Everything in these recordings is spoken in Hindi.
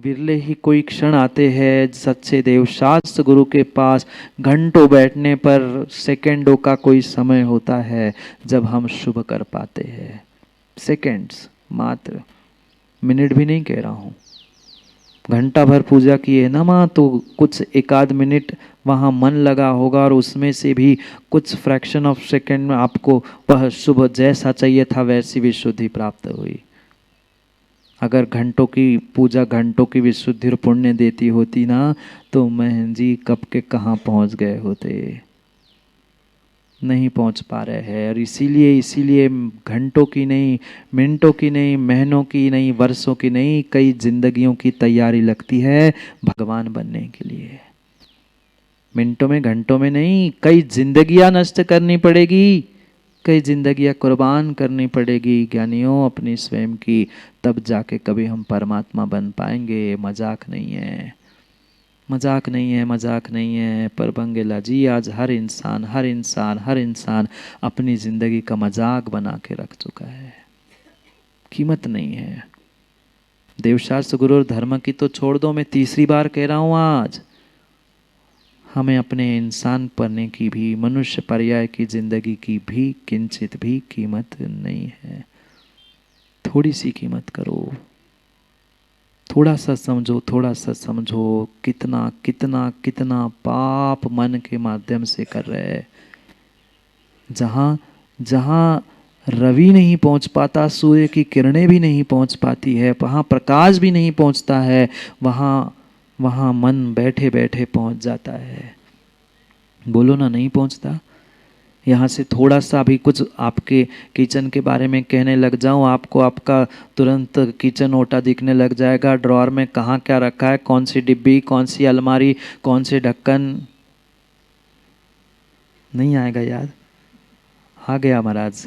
विरले ही कोई क्षण आते हैं सच्चे देव शास्त्र गुरु के पास घंटों बैठने पर सेकंडों का कोई समय होता है जब हम शुभ कर पाते हैं। सेकंड्स मात्र, मिनट भी नहीं कह रहा हूँ। घंटा भर पूजा किए ना माँ, तो कुछ एक आध मिनट वहाँ मन लगा होगा और उसमें से भी कुछ फ्रैक्शन ऑफ सेकंड में आपको वह शुभ जैसा चाहिए था वैसी विशुद्धि प्राप्त हुई। अगर घंटों की पूजा घंटों की विशुद्धि और पुण्य देती होती ना, तो महन जी कब के कहाँ पहुँच गए होते। नहीं पहुँच पा रहे हैं और इसीलिए घंटों की नहीं, मिनटों की नहीं, महीनों की नहीं, वर्षों की नहीं, कई जिंदगियों की तैयारी लगती है भगवान बनने के लिए। मिनटों में घंटों में नहीं, कई जिंदगियां नष्ट करनी पड़ेगी, कई जिंदगियां कुर्बान करनी पड़ेगी ज्ञानियों अपनी स्वयं की, तब जाके कभी हम परमात्मा बन पाएंगे। मजाक नहीं है, मजाक नहीं है, मजाक नहीं है। पर बंगेला जी आज हर इंसान हर इंसान हर इंसान अपनी जिंदगी का मजाक बना के रख चुका है। कीमत नहीं है। देवशास्त्र गुरु और धर्म की तो छोड़ दो, मैं तीसरी बार कह रहा हूं आज, हमें अपने इंसान बनने की भी, मनुष्य पर्याय की जिंदगी की भी किंचित भी कीमत नहीं है। थोड़ी सी कीमत करो, थोड़ा सा समझो, थोड़ा सा समझो कितना कितना कितना पाप मन के माध्यम से कर रहे हैं। जहाँ जहाँ रवि नहीं पहुँच पाता, सूर्य की किरणें भी नहीं पहुँच पाती है, वहाँ प्रकाश भी नहीं पहुँचता है, वहाँ वहाँ मन बैठे बैठे पहुँच जाता है। बोलो ना, नहीं पहुँचता। यहाँ से थोड़ा सा अभी कुछ आपके किचन के बारे में कहने लग जाऊँ, आपको आपका तुरंत किचन ओटा दिखने लग जाएगा। ड्रॉअर में कहाँ क्या रखा है, कौन सी डिब्बी, कौन सी अलमारी, कौन से ढक्कन, नहीं आएगा याद। आ गया महाराज,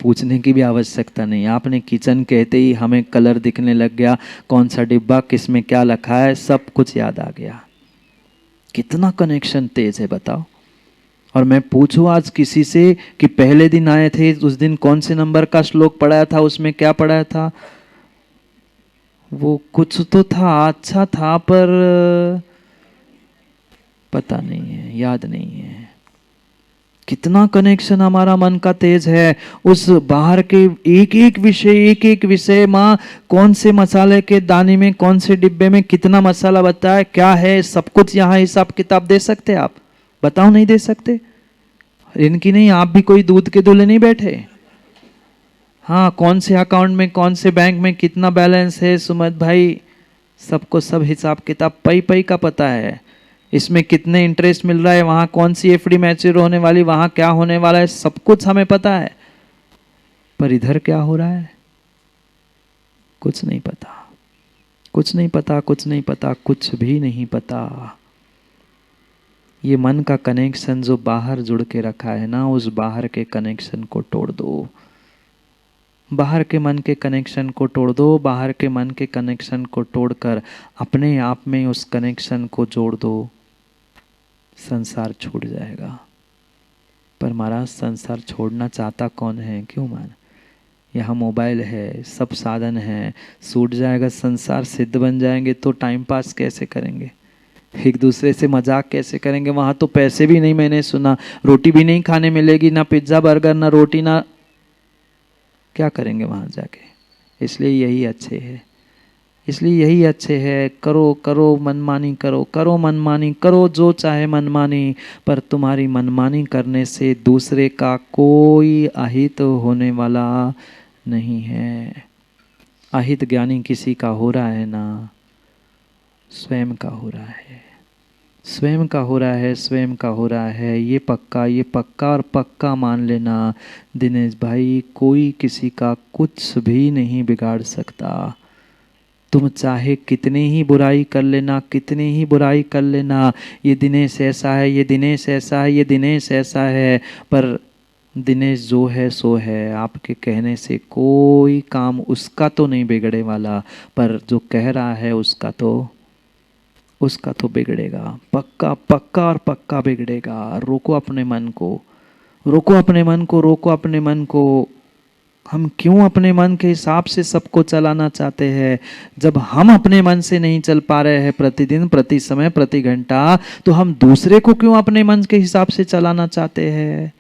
पूछने की भी आवश्यकता नहीं। आपने किचन कहते ही हमें कलर दिखने लग गया, कौन सा डिब्बा किस में क्या रखा है, सब कुछ याद आ गया। कितना कनेक्शन तेज है बताओ। और मैं पूछूं आज किसी से कि पहले दिन आए थे उस दिन कौन से नंबर का श्लोक पढ़ाया था, उसमें क्या पढ़ाया था, वो कुछ तो था अच्छा था पर पता नहीं है, याद नहीं है। कितना कनेक्शन हमारा मन का तेज है उस बाहर के एक एक विषय माँ, कौन से मसाले के दाने में, कौन से डिब्बे में कितना मसाला बताया क्या है, सब कुछ यहाँ हिसाब किताब दे सकते आप, बताओ नहीं दे सकते। इनकी नहीं, आप भी कोई दूध के दूल्हे नहीं बैठे। हाँ, कौन से अकाउंट में कौन से बैंक में कितना बैलेंस है सुमित भाई, सबको सब हिसाब किताब पई पई का पता है। इसमें कितने इंटरेस्ट मिल रहा है, वहाँ कौन सी एफडी मैच्योर होने वाली, वहाँ क्या होने वाला है, सब कुछ हमें पता है। पर इधर क्या हो रहा है कुछ नहीं पता, कुछ नहीं पता, कुछ नहीं पता, कुछ भी नहीं पता। ये मन का कनेक्शन जो बाहर जुड़ के रखा है ना, उस बाहर के कनेक्शन को तोड़ दो। बाहर के मन के कनेक्शन को तोड़ दो, बाहर के मन के कनेक्शन को तोड़कर अपने आप में उस कनेक्शन को जोड़ दो, संसार छूट जाएगा। पर महाराज संसार छोड़ना चाहता कौन है, क्यों मान, यहाँ मोबाइल है, सब साधन है, छूट जाएगा संसार, सिद्ध बन जाएंगे तो टाइम पास कैसे करेंगे, एक दूसरे से मजाक कैसे करेंगे। वहाँ तो पैसे भी नहीं, मैंने सुना रोटी भी नहीं खाने मिलेगी, ना पिज्ज़ा बर्गर, ना रोटी, ना क्या करेंगे वहाँ जाके। इसलिए यही अच्छे है, इसलिए यही अच्छे है, करो करो मनमानी, करो करो मनमानी, करो जो चाहे मनमानी, पर तुम्हारी मनमानी करने से दूसरे का कोई अहित होने वाला नहीं है। अहित ज्ञानी किसी का हो रहा है ना, स्वयं का हो रहा है, स्वयं का हो रहा है, स्वयं का हो रहा है। ये पक्का, ये पक्का और पक्का मान लेना दिनेश भाई, कोई किसी का कुछ भी नहीं बिगाड़ सकता। तुम चाहे कितनी ही बुराई कर लेना, कितनी ही बुराई कर लेना, ये दिनेश ऐसा है, ये दिनेश ऐसा है, ये दिनेश ऐसा है, पर दिनेश जो है सो है। आपके कहने से कोई काम उसका तो नहीं बिगड़े वाला, पर जो कह रहा है उसका तो बिगड़ेगा, पक्का पक्का और पक्का बिगड़ेगा। रोको अपने मन को, रोको अपने मन को, रोको अपने मन को। हम क्यों अपने मन के हिसाब से सबको चलाना चाहते हैं? जब हम अपने मन से नहीं चल पा रहे हैं प्रतिदिन, प्रति समय, प्रति घंटा, तो हम दूसरे को क्यों अपने मन के हिसाब से चलाना चाहते हैं?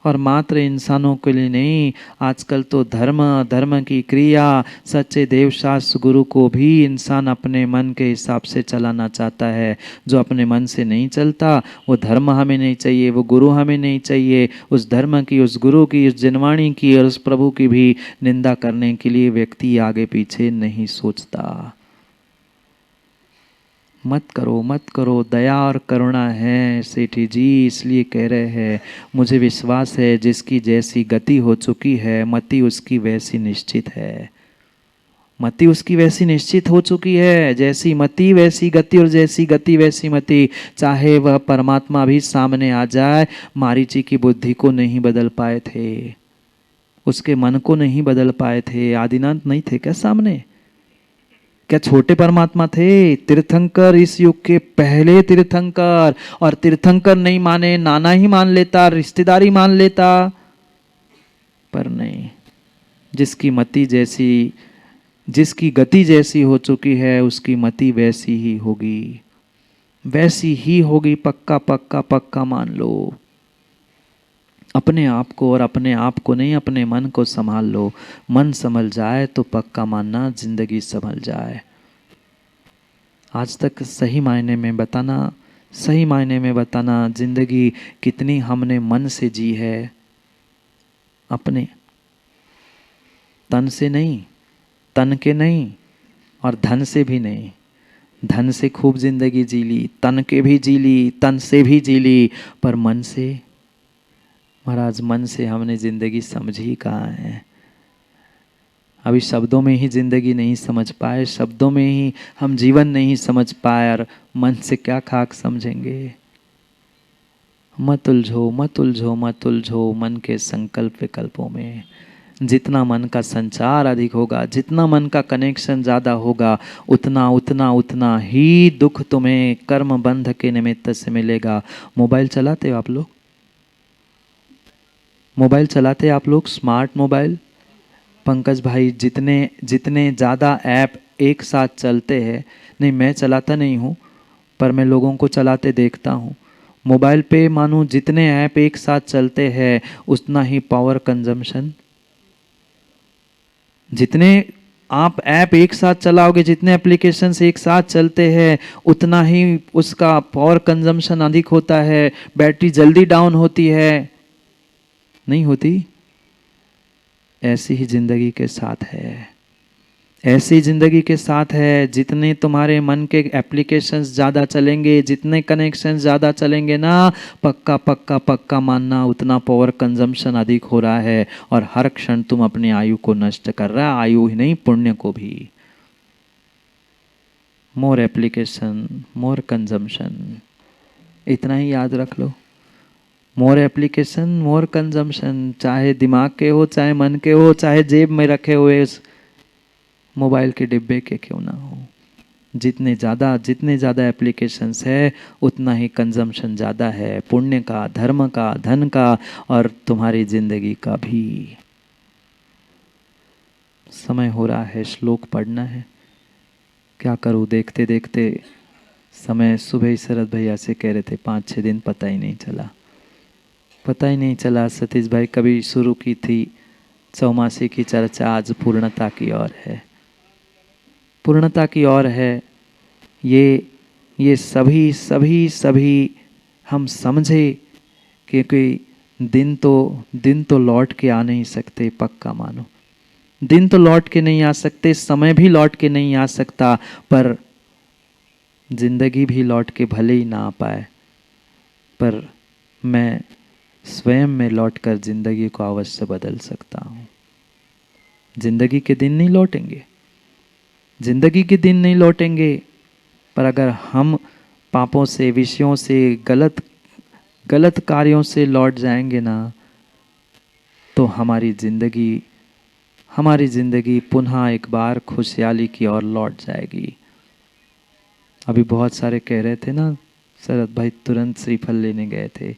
और मात्र इंसानों के लिए नहीं, आजकल तो धर्म, धर्म की क्रिया, सच्चे देवशास्त्र गुरु को भी इंसान अपने मन के हिसाब से चलाना चाहता है। जो अपने मन से नहीं चलता, वो धर्म हमें नहीं चाहिए, वो गुरु हमें नहीं चाहिए। उस धर्म की, उस गुरु की, उस जिनवाणी की और उस प्रभु की भी निंदा करने के लिए व्यक्ति आगे पीछे नहीं सोचता। मत करो, मत करो, दया और करुणा है सेठी जी, इसलिए कह रहे हैं। मुझे विश्वास है जिसकी जैसी गति हो चुकी है, मति उसकी वैसी निश्चित है। मति उसकी वैसी निश्चित हो चुकी है। जैसी मति वैसी गति, और जैसी गति वैसी मति। चाहे वह परमात्मा भी सामने आ जाए, मारीची की बुद्धि को नहीं बदल पाए थे, उसके मन को नहीं बदल पाए थे। आदिनाथ नहीं थे क्या सामने? क्या छोटे परमात्मा थे? तीर्थंकर, इस युग के पहले तीर्थंकर। और तीर्थंकर नहीं माने, नाना ही मान लेता, रिश्तेदारी मान लेता, पर नहीं। जिसकी मति जैसी, जिसकी गति जैसी हो चुकी है, उसकी मति वैसी ही होगी, वैसी ही होगी। पक्का पक्का पक्का मान लो। अपने आप को, और अपने आप को नहीं, अपने मन को संभाल लो। मन संभल जाए तो पक्का मानना जिंदगी संभल जाए। आज तक सही मायने में बताना, सही मायने में बताना, जिंदगी कितनी हमने मन से जी है। अपने तन से नहीं, तन के नहीं, और धन से भी नहीं। धन से खूब जिंदगी जी ली, तन के भी जी ली, तन से भी जी ली, पर मन से, महाराज मन से हमने जिंदगी समझी कहाँ है? अभी शब्दों में ही जिंदगी नहीं समझ पाए, शब्दों में ही हम जीवन नहीं समझ पाए, और मन से क्या खाक समझेंगे? मत उलझो, मत उलझो, मत उलझो मन के संकल्प विकल्पों में। जितना मन का संचार अधिक होगा, जितना मन का कनेक्शन ज़्यादा होगा, उतना उतना उतना ही दुख तुम्हें कर्म बंध के निमित्त से मिलेगा। मोबाइल चलाते हो आप लोग? मोबाइल चलाते आप लोग? Smart mobile? पंकज भाई, जितने जितने ज़्यादा ऐप एक साथ चलते हैं, नहीं मैं चलाता नहीं हूँ, पर मैं लोगों को चलाते देखता हूँ। मोबाइल पे मानो जितने ऐप एक साथ चलते हैं, उतना ही पावर कंजम्पशन। जितने आप ऐप एक साथ चलाओगे, जितने एप्लीकेशंस एक साथ चलते हैं, उतना ही उसका पावर कंजम्पशन अधिक होता है, बैटरी जल्दी डाउन होती है, नहीं होती? ऐसी ही जिंदगी के साथ है, ऐसी जिंदगी के साथ है। जितने तुम्हारे मन के एप्लीकेशंस ज़्यादा चलेंगे, जितने कनेक्शंस ज़्यादा चलेंगे ना, पक्का पक्का पक्का मानना, उतना पावर कंजम्पशन अधिक हो रहा है, और हर क्षण तुम अपनी आयु को नष्ट कर रहा है। आयु ही नहीं, पुण्य को भी। मोर एप्लीकेशन, मोर कंजम्पशन, इतना ही याद रख लो। मोर एप्लीकेशन, मोर कंजम्पशन, चाहे दिमाग के हो, चाहे मन के हो, चाहे जेब में रखे हुए मोबाइल के डिब्बे के क्यों ना हो। जितने ज़्यादा एप्लीकेशंस है, उतना ही कंजम्पशन ज़्यादा है, पुण्य का, धर्म का, धन का, और तुम्हारी जिंदगी का भी। समय हो रहा है, श्लोक पढ़ना है। क्या करूँ, देखते देखते समय, सुबह ही शरद भैया से कह रहे थे 5-6 दिन पता ही नहीं चला, पता ही नहीं चला। सतीश भाई कभी शुरू की थी चौमासी की चर्चा, आज पूर्णता की ओर है, पूर्णता की ओर है। ये सभी सभी सभी हम समझे, क्योंकि दिन तो लौट के आ नहीं सकते, पक्का मानो। दिन तो लौट के नहीं आ सकते, समय भी लौट के नहीं आ सकता, पर जिंदगी भी लौट के भले ही ना आ पाए, पर मैं स्वयं में लौटकर जिंदगी को अवश्य बदल सकता हूँ। जिंदगी के दिन नहीं लौटेंगे, जिंदगी के दिन नहीं लौटेंगे, पर अगर हम पापों से, विषयों से, गलत कार्यों से लौट जाएंगे ना, तो हमारी जिंदगी पुनः एक बार खुशहाली की ओर लौट जाएगी। अभी बहुत सारे कह रहे थे ना, शरद भाई तुरंत श्रीफल लेने गए थे।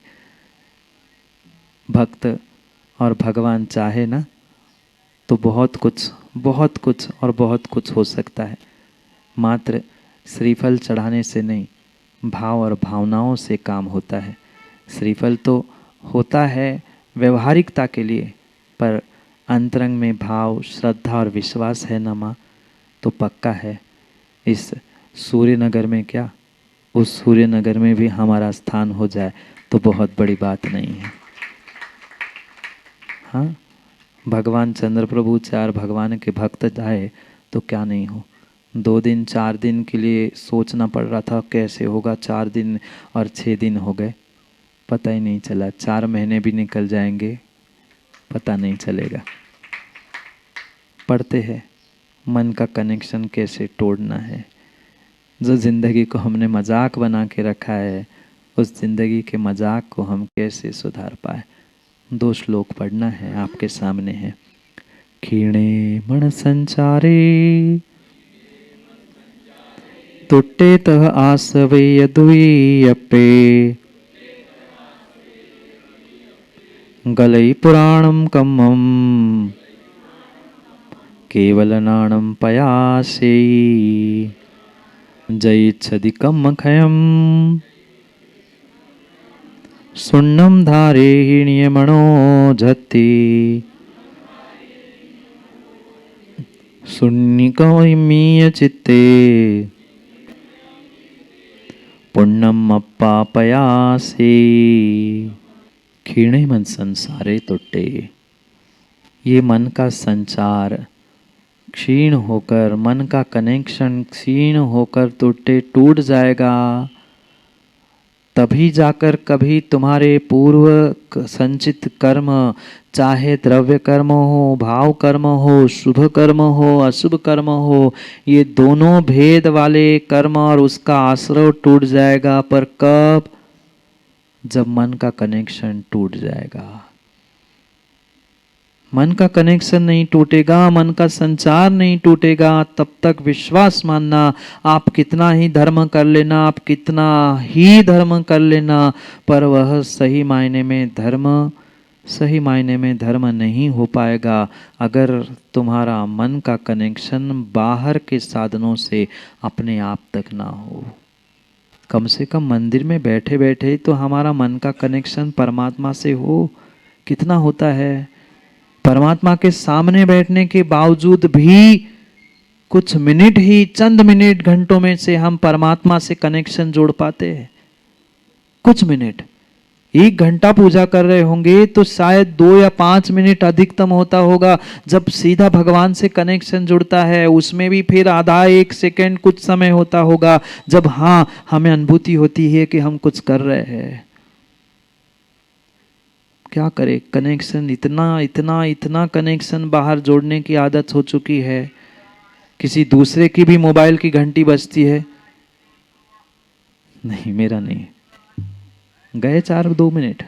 भक्त और भगवान चाहे ना तो बहुत कुछ और बहुत कुछ हो सकता है। मात्र श्रीफल चढ़ाने से नहीं, भाव और भावनाओं से काम होता है। श्रीफल तो होता है व्यवहारिकता के लिए, पर अंतरंग में भाव, श्रद्धा और विश्वास है ना माँ, तो पक्का है इस सूर्यनगर में क्या, उस सूर्यनगर में भी हमारा स्थान हो जाए तो बहुत बड़ी बात नहीं है। हाँ, भगवान चंद्र प्रभु 4 भगवान के भक्त जाए तो क्या नहीं हो। 2 दिन 4 दिन के लिए सोचना पड़ रहा था कैसे होगा, 4 दिन और 6 दिन हो गए, पता ही नहीं चला। 4 महीने भी निकल जाएंगे, पता नहीं चलेगा। पढ़ते हैं मन का कनेक्शन कैसे तोड़ना है। जो जिंदगी को हमने मजाक बना के रखा है, उस जिंदगी के मजाक को हम कैसे सुधार पाए। 2 श्लोक पढ़ना है, आपके सामने है। क्षीणे मन संचारे तुट्टे तह आसवे यदुयप्पे गलई पुराणम कम्मम केवल नाणम पयासे जयिच्छदि कम्मखयम सुन्नम धारे हिण्यमणो झत्ति सुन्निकमीय चित्ते पुण्यम अप्पापयासे। क्षीणे मन संसारे तुट्टे, ये मन का संचार क्षीण होकर, मन का कनेक्शन क्षीण होकर टूट जाएगा। तभी जाकर कभी तुम्हारे पूर्व संचित कर्म, चाहे द्रव्य कर्म हो, भाव कर्म हो, शुभ कर्म हो, अशुभ कर्म हो, ये दोनों भेद वाले कर्म और उसका आश्रय टूट जाएगा। पर कब? जब मन का कनेक्शन टूट जाएगा। मन का कनेक्शन नहीं टूटेगा, मन का संचार नहीं टूटेगा, तब तक विश्वास मानना, आप कितना ही धर्म कर लेना, आप कितना ही धर्म कर लेना, पर वह सही मायने में धर्म नहीं हो पाएगा अगर तुम्हारा मन का कनेक्शन बाहर के साधनों से अपने आप तक ना हो। कम से कम मंदिर में बैठे बैठे तो हमारा मन का कनेक्शन परमात्मा से हो। कितना होता है? परमात्मा के सामने बैठने के बावजूद भी कुछ मिनट ही, चंद मिनट, घंटों में से हम परमात्मा से कनेक्शन जोड़ पाते हैं। कुछ मिनट, 1 घंटा पूजा कर रहे होंगे तो शायद 2 या 5 मिनट अधिकतम होता होगा जब सीधा भगवान से कनेक्शन जुड़ता है। उसमें भी फिर आधा 1 सेकेंड कुछ समय होता होगा जब हाँ हमें अनुभूति होती है कि हम कुछ कर रहे हैं। क्या करे, कनेक्शन इतना कनेक्शन बाहर जोड़ने की आदत हो चुकी है। किसी दूसरे की भी मोबाइल की घंटी बजती है, नहीं मेरा नहीं, गए 2 मिनट।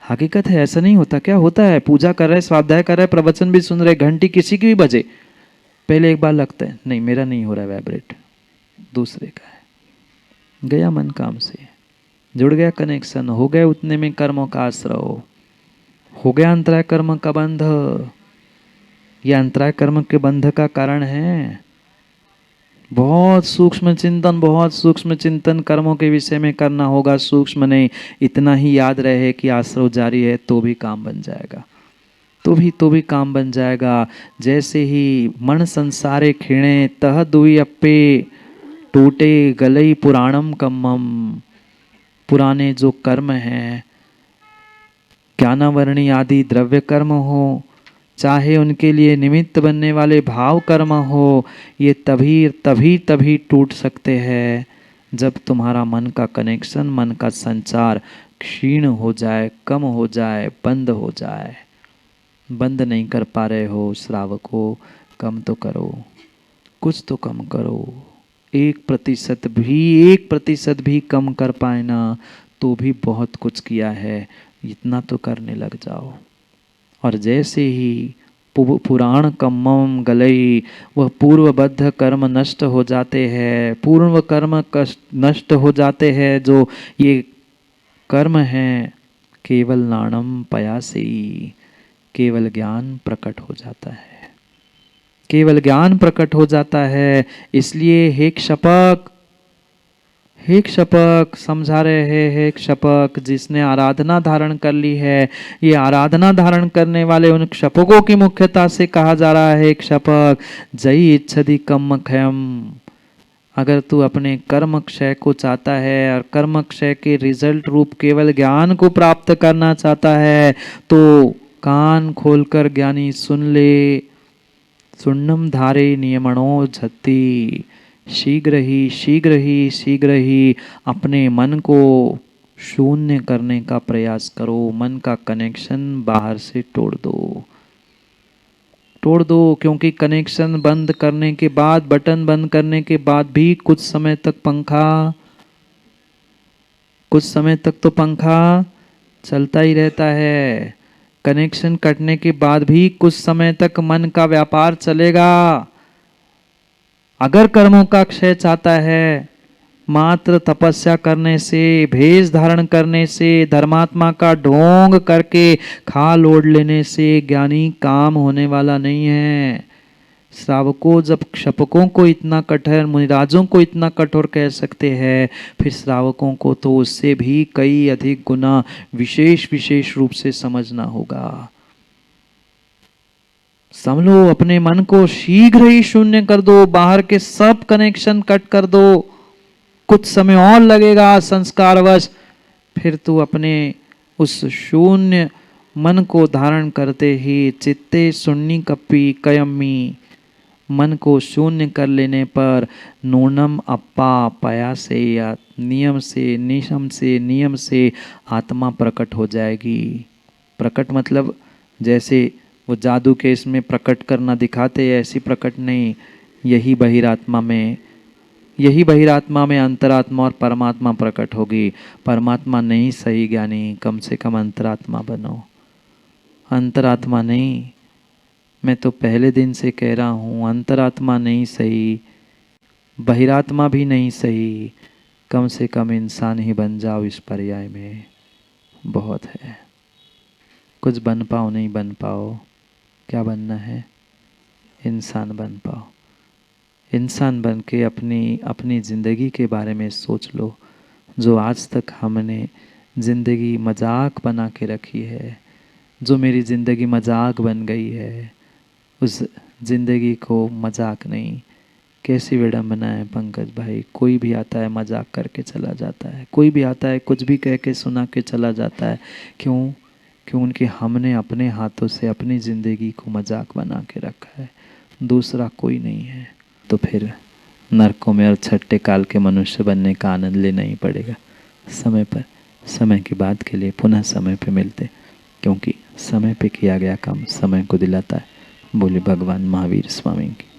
हकीकत है, ऐसा नहीं होता क्या? होता है, पूजा कर रहे, स्वाध्याय कर रहे, प्रवचन भी सुन रहे, घंटी किसी की भी बजे, पहले एक बार लगता है नहीं मेरा नहीं हो रहा है वाइब्रेट, दूसरे का है। गया मन काम से, जुड़ गया कनेक्शन, हो गए उतने में कर्मों का आश्रय, हो गया अंतराय कर्म का बंध। यह अंतराय कर्म के बंध का कारण है बहुत सूक्ष्म चिंतन कर्मों के विषय में करना होगा। सूक्ष्म नहीं, इतना ही याद रहे कि आश्रय जारी है तो भी काम बन जाएगा, तो भी काम बन जाएगा। जैसे ही मन संसारे क्षीणे तह दुई अप्पे टूटे गलई पुराणम कम्मम, पुराने जो कर्म हैं, ज्ञानावरणी आदि द्रव्य कर्म हो, चाहे उनके लिए निमित्त बनने वाले भाव कर्म हो, ये तभी टूट सकते हैं जब तुम्हारा मन का कनेक्शन, मन का संचार क्षीण हो जाए, कम हो जाए, बंद हो जाए। बंद नहीं कर पा रहे हो श्रावकों, कम तो करो, कुछ तो कम करो। 1% भी कम कर पाए ना तो भी बहुत कुछ किया है, इतना तो करने लग जाओ। और जैसे ही पुराण कम्मम गलई, वह पूर्वबद्ध कर्म नष्ट हो जाते हैं, पूर्व कर्म नष्ट हो जाते हैं, जो ये कर्म हैं, केवल नाणम पयासी, केवल ज्ञान प्रकट हो जाता है, केवल ज्ञान प्रकट हो जाता है। इसलिए हे क्षपक समझा रहे हैं, हे क्षपक जिसने आराधना धारण कर ली है, ये आराधना धारण करने वाले उन क्षपकों की मुख्यता से कहा जा रहा है, क्षपक जई इच्छति कम क्षयम। अगर तू अपने कर्म क्षय को चाहता है और कर्म क्षय के रिजल्ट रूप केवल ज्ञान को प्राप्त करना चाहता है, तो कान खोलकर ज्ञानी सुन ले। सुन्नम धारे नियमणो झत्ती, शीघ्र ही अपने मन को शून्य करने का प्रयास करो। मन का कनेक्शन बाहर से तोड़ दो, क्योंकि कनेक्शन बंद करने के बाद, बटन बंद करने के बाद भी कुछ समय तक तो पंखा चलता ही रहता है। कनेक्शन कटने के बाद भी कुछ समय तक मन का व्यापार चलेगा। अगर कर्मों का क्षय चाहता है, मात्र तपस्या करने से, भेष धारण करने से, धर्मात्मा का ढोंग करके खाल ओढ़ लेने से ज्ञानी काम होने वाला नहीं है। श्रावकों जब क्षपकों को इतना कठोर, मुनिराजों को इतना कठोर कह सकते हैं, फिर श्रावकों को तो उससे भी कई अधिक गुना विशेष रूप से समझना होगा। समझो, अपने मन को शीघ्र ही शून्य कर दो, बाहर के सब कनेक्शन कट कर दो। कुछ समय और लगेगा संस्कारवश, फिर तू अपने उस शून्य मन को धारण करते ही चित्ते शून्य कपि कयम्मी, मन को शून्य कर लेने पर नूनम अप्पा पया से या नियम से आत्मा प्रकट हो जाएगी। प्रकट मतलब जैसे वो जादू के इसमें प्रकट करना दिखाते हैं, ऐसी प्रकट नहीं। यही बहिरात्मा में अंतरात्मा और परमात्मा प्रकट होगी। परमात्मा नहीं सही ज्ञानी, कम से कम अंतरात्मा बनो। अंतरात्मा नहीं, मैं तो पहले दिन से कह रहा हूँ, अंतरात्मा नहीं सही, बहिरात्मा भी नहीं सही, कम से कम इंसान ही बन जाओ। इस पर्याय में बहुत है। कुछ बन पाओ नहीं बन पाओ, क्या बनना है? इंसान बन पाओ। इंसान बन के अपनी ज़िंदगी के बारे में सोच लो। जो आज तक हमने ज़िंदगी मजाक बना के रखी है, जो मेरी ज़िंदगी मजाक बन गई है, उस ज़िंदगी को मजाक नहीं, कैसी विडम्बना है पंकज भाई। कोई भी आता है मजाक करके चला जाता है, कोई भी आता है कुछ भी कह के सुना के चला जाता है। क्यों? क्योंकि हमने अपने हाथों से अपनी ज़िंदगी को मजाक बना के रखा है, दूसरा कोई नहीं है। तो फिर नरकों में और छठे काल के मनुष्य बनने का आनंद लेना ही पड़ेगा। समय पर, समय की बात के लिए पुनः समय पे मिलते, क्योंकि समय पे किया गया काम समय को दिलाता है। बोले भगवान महावीर स्वामी की।